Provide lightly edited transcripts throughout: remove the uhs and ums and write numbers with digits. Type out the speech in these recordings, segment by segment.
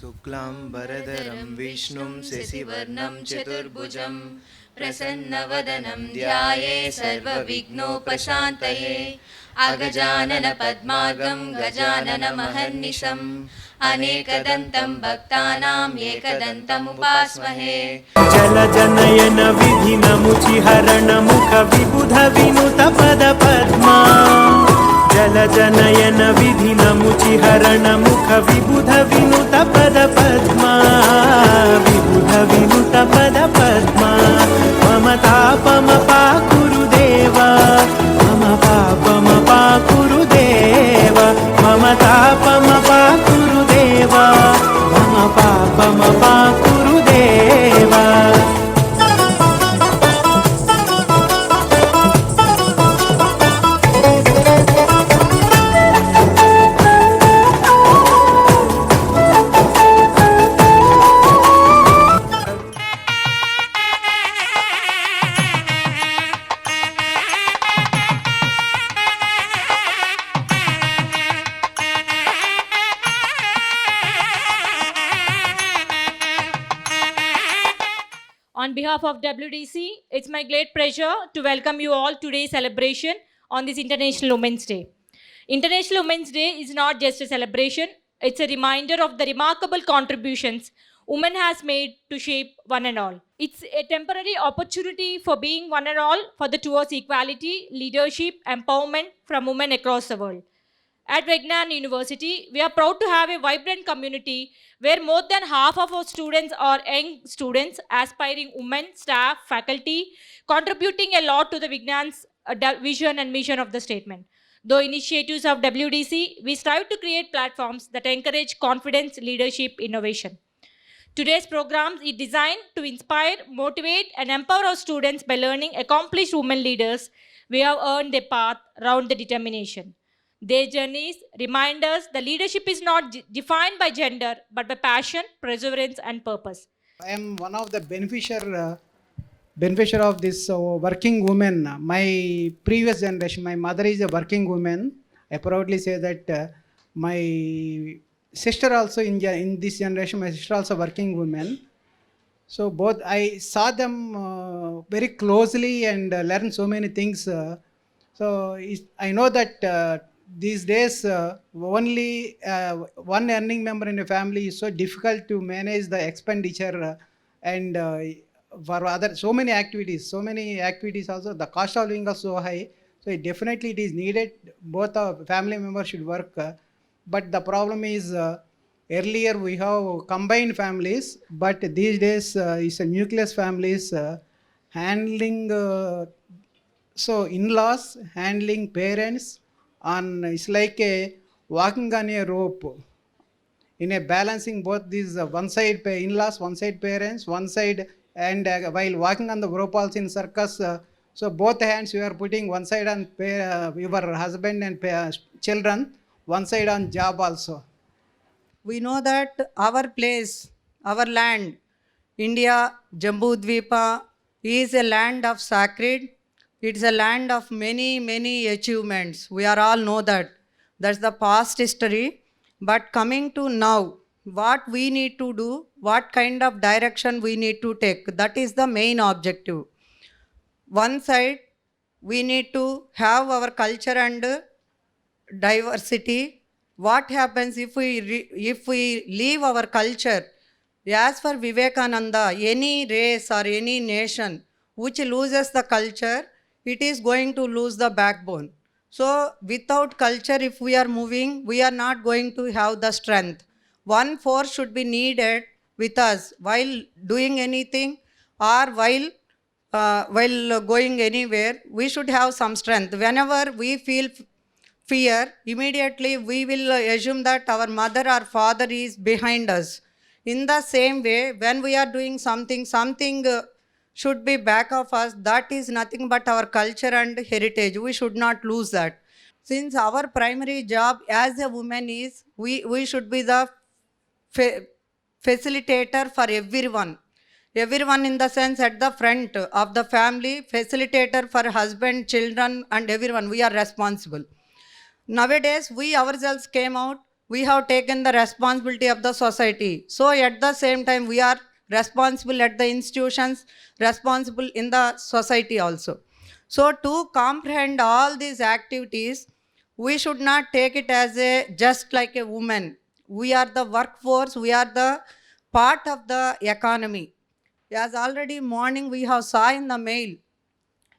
शुक्लाम्बरधरं विष्णुं शशिवर्णं चतुर्भुजं प्रसन्नवदनं ध्याये सर्वविघ्नोपशान्तये अगजाननपद्मार्गं गजाननमहर्निशम् अनेकदन्तं भक्तानाम् एकदन्तमुपास्महे जलजनयन विधिनमुचिहरण मुख विबुध विनुत पद पद्मा जलजनयन विधिनमुचिहरण मुख विबुध विनुत पद पद्मा विबुध विनुत पद पद्मा मम तापमपा कुरुदेवा मम पापमपा कुरुदेवा मम तापमपा कुरुदेवा मम पापमपा कुरुदेवा On behalf of WDC, it's my great pleasure to welcome you all to today's celebration on this International Women's Day. International Women's Day is not just a celebration, it's a reminder of the remarkable contributions women has made to shape one and all. It's a temporary opportunity for being one and all for the towards equality, leadership, empowerment from women across the world. At Vignan University, we are proud to have a vibrant community where more than half of our students are young students, aspiring women, staff, faculty, contributing a lot to the Vignan's vision and mission of the statement. Though initiatives of WDC, we strive to create platforms that encourage confidence, leadership, innovation. Today's program is designed to inspire, motivate, and empower our students by learning accomplished women leaders who have earned their path around the determination. Their journeys remind us that leadership is not defined by gender, but by passion, perseverance, and purpose. I am one of the beneficiary of this working woman. My previous generation, my mother is a working woman. I proudly say that my sister also in this generation, my sister also working woman. So both I saw them very closely and learned so many things. So I know that these days only one earning member in a family is so difficult to manage the expenditure and for other so many activities also the cost of living is so high, so it is needed both our family members should work, but the problem is earlier we have combined families, but these days is a nucleus families handling so in-laws handling parents on it's like a walking on a rope in a balancing both these one side in-laws, one side parents, one side, and while walking on the rope also in circus, so both hands you are putting one side on your husband and children, one side on job also. We know that our place, our land, India, Jambu Dvipa, is a land of sacred. It's a land of many, many achievements. We are all know that. That's the past history. But coming to now, what we need to do, what kind of direction we need to take, that is the main objective. One side, we need to have our culture and diversity. What happens if we leave our culture? As for Vivekananda, any race or any nation which loses the culture, it is going to lose the backbone. So without culture, if we are moving, we are not going to have the strength. One force should be needed with us while doing anything or while going anywhere. We should have some strength. Whenever we feel fear, immediately we will assume that our mother or father is behind us. In the same way, when we are doing something should be back of us, that is nothing but our culture and heritage. We should not lose that. Since our primary job as a woman is, we should be the facilitator for everyone. Everyone in the sense at the front of the family, facilitator for husband, children and everyone. We are responsible. Nowadays, we ourselves came out, we have taken the responsibility of the society. So at the same time, we are responsible at the institutions, responsible in the society also. So to comprehend all these activities, we should not take it as a just like a woman. We are the workforce, we are the part of the economy. As already morning we have saw in the mail,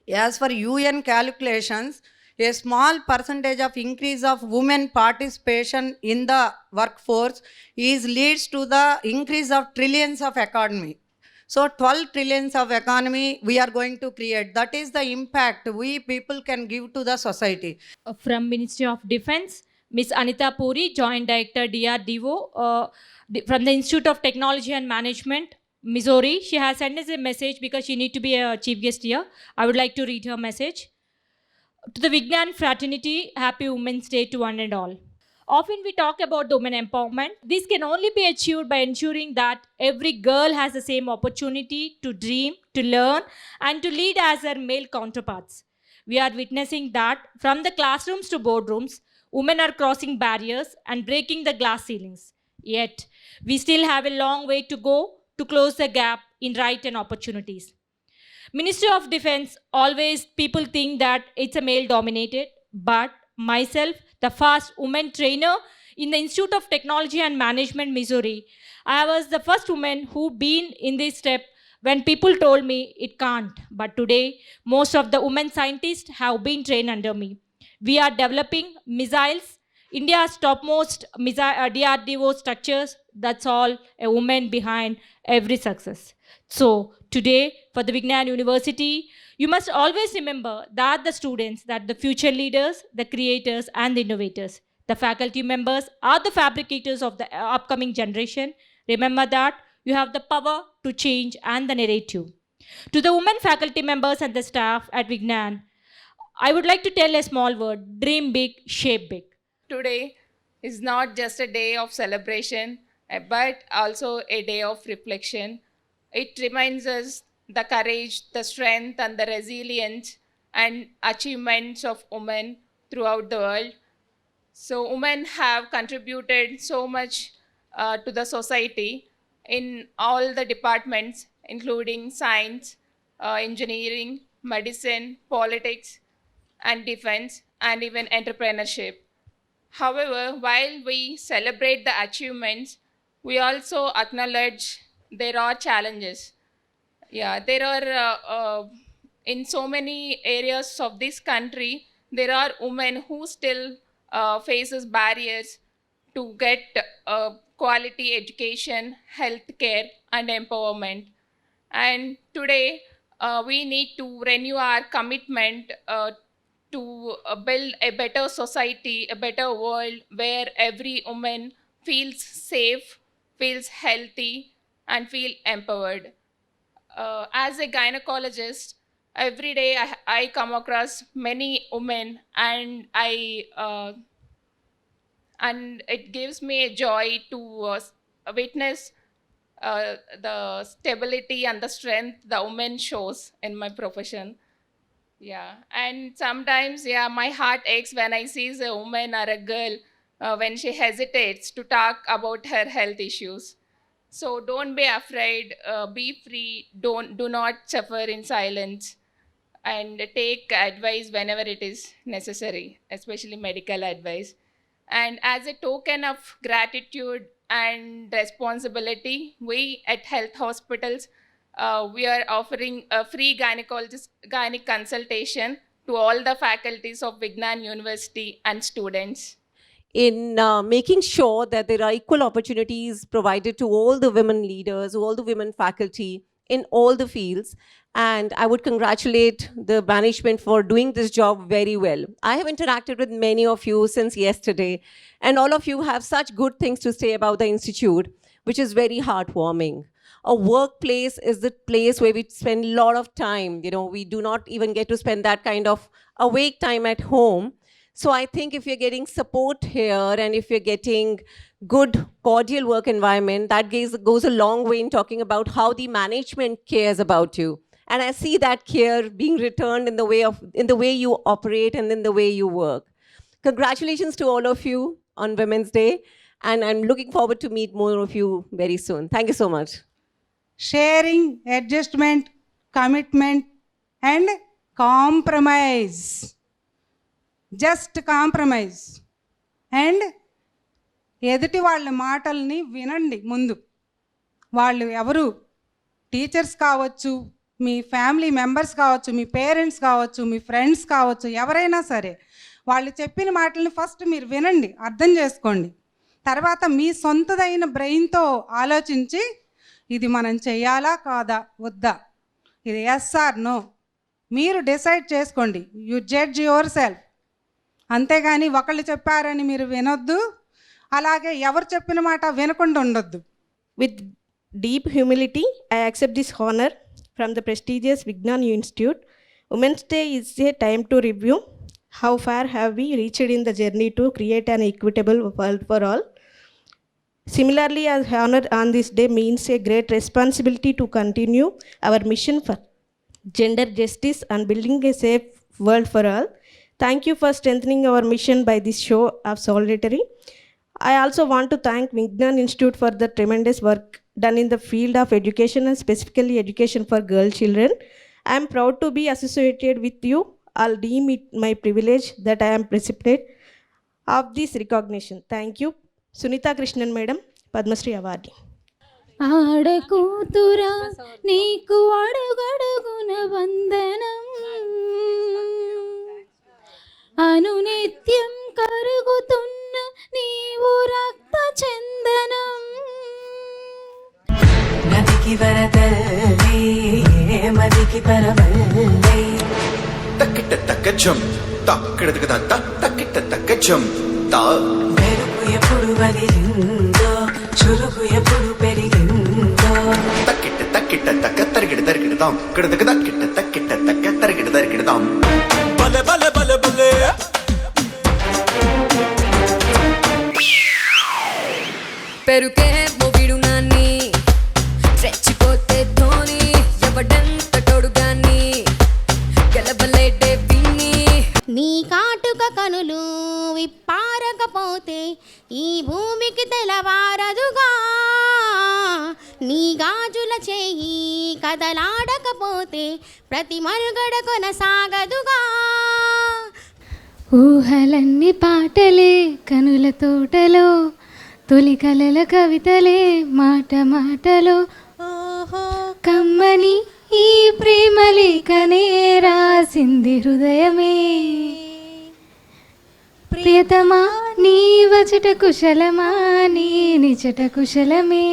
as for UN calculations, a small percentage of increase of women participation in the workforce leads to the increase of trillions of economy. So 12 trillions of economy we are going to create. That is the impact we people can give to the society. From Ministry of Defense, Ms. Anita Puri, Joint Director DRDO, from the Institute of Technology and Management, Missouri. She has sent us a message because she need to be a chief guest here. I would like to read her message. To the Vignan fraternity, happy Women's Day to one and all. Often we talk about the women empowerment. This can only be achieved by ensuring that every girl has the same opportunity to dream, to learn, and to lead as her male counterparts. We are witnessing that from the classrooms to boardrooms, women are crossing barriers and breaking the glass ceilings. Yet, we still have a long way to go to close the gap in right and opportunities. Ministry of Defense, always people think that it's a male dominated, but myself, the first woman trainer in the Institute of Technology and Management, Missouri, I was the first woman who been in this step when people told me it can't. But today, most of the women scientists have been trained under me. We are developing missiles, India's topmost DRDO structures. That's all a woman behind every success. So today, for the Vignan University, you must always remember that the students, that the future leaders, the creators, and the innovators, the faculty members are the fabricators of the upcoming generation. Remember that you have the power to change and the narrative. To the women faculty members and the staff at Vignan, I would like to tell a small word: dream big, shape big. Today is not just a day of celebration, but also a day of reflection. It reminds us the courage, the strength, and the resilience and achievements of women throughout the world. So women have contributed so much to the society in all the departments, including science, engineering, medicine, politics, and defense, and even entrepreneurship. However, while we celebrate the achievements, we also acknowledge there are challenges. Yeah, there are, in so many areas of this country, there are women who still faces barriers to get quality education, healthcare, and empowerment. And today, we need to renew our commitment to build a better society, a better world where every woman feels safe, feels healthy, and feel empowered. As a gynecologist, every day I come across many women, and and it gives me a joy to witness the stability and the strength the woman shows in my profession. Yeah, and sometimes, yeah, my heart aches when I see a woman or a girl when she hesitates to talk about her health issues. So don't be afraid, be free, do not suffer in silence, and take advice whenever it is necessary, especially medical advice. And as a token of gratitude and responsibility, we at health hospitals, we are offering a free gynec consultation to all the faculties of Vignan University and students. In making sure that there are equal opportunities provided to all the women leaders, all the women faculty in all the fields. And I would congratulate the management for doing this job very well. I have interacted with many of you since yesterday, and all of you have such good things to say about the Institute, which is very heartwarming. A workplace is the place where we spend a lot of time. You know, we do not even get to spend that kind of awake time at home. So I think if you're getting support here and if you're getting good, cordial work environment, that goes a long way in talking about how the management cares about you. And I see that care being returned in the way you operate and in the way you work. Congratulations to all of you on Women's Day. And I'm looking forward to meet more of you very soon. Thank you so much. Sharing, adjustment, commitment, and compromise. Just compromise. And ఎదుటి వాళ్ళ మాటల్ని వినండి. ముందు వాళ్ళు ఎవరు, teachers కావచ్చు, మీ family members కావచ్చు, మీ parents కావచ్చు, మీ ఫ్రెండ్స్ కావచ్చు, ఎవరైనా సరే వాళ్ళు చెప్పిన మాటల్ని ఫస్ట్ మీరు వినండి, అర్థం చేసుకోండి. తర్వాత మీ సొంతదైన బ్రెయిన్తో ఆలోచించి ఇది మనం చేయాలా కాదా వద్దా, ఇది ఎస్ ఆర్ నో మీరు డిసైడ్ చేసుకోండి. You judge your self. అంతేగాని ఒకళ్ళు చెప్పారని మీరు వినొద్దు, అలాగే ఎవరు చెప్పిన మాట వినకుండా ఉండొద్దు. With deep humility, I accept this honor from the prestigious Vignan Institute. Women's Day is a time to review how far have we reached in the journey to create an equitable world for all. Similarly, as honor on this day means a great responsibility to continue our mission for gender justice and building a safe world for all. Thank you for strengthening our mission by this show of solidarity. I also want to thank Vignan Institute for the tremendous work done in the field of education and specifically education for girl children. I am proud to be associated with you. I'll deem it my privilege that I am recipient of this recognition. Thank you. Sunita Krishnan Madam, Padma Shri Award. ఆడకూతురా నీకు అడుగడుగున వందనం, అనునిత్యం కరుగుతున్న నీవు రక్త చందనం. నదికి వరదల్లి మదికి పరవల్లి తక్కిట తక్కచం తక్కిడతక తత్త తక్కిట తక్కచం తా మెరుపు ఎప్పుడు వదిలిందో చురుకు ఎప్పుడు పెరిగిందో తక్కిట తక్కిట తక్క తరిగిడ తరిగిడతాం కిడతక తక్కిట తక్కిట తక్క తరిగిడ తరిగిడతాం బలే బలే బలే బలే పెరుకే మొవిడు నాన్ని రెచ్చిపోతే ధోని ఎవడంత తోడుగాని గెలవలేడే పిన్ని. నీ కాటుక కనులు విప్పారకపోతే ఈ భూమికి తెలవారదుగా, నీ గాజుల చేయి కదలాడకపోతే ప్రతి మనుగడ కొనసాగదుగా. ఊహలన్నీ పాటలే కనుల తోటలో, తొలి కలల కవితలే మాట మాటలో, కమ్మని ఈ ప్రేమ లేఖనే రాసింది హృదయమే. ప్రియతమా నీ వచట కుశలమా, నీ నిచట కుశలమే.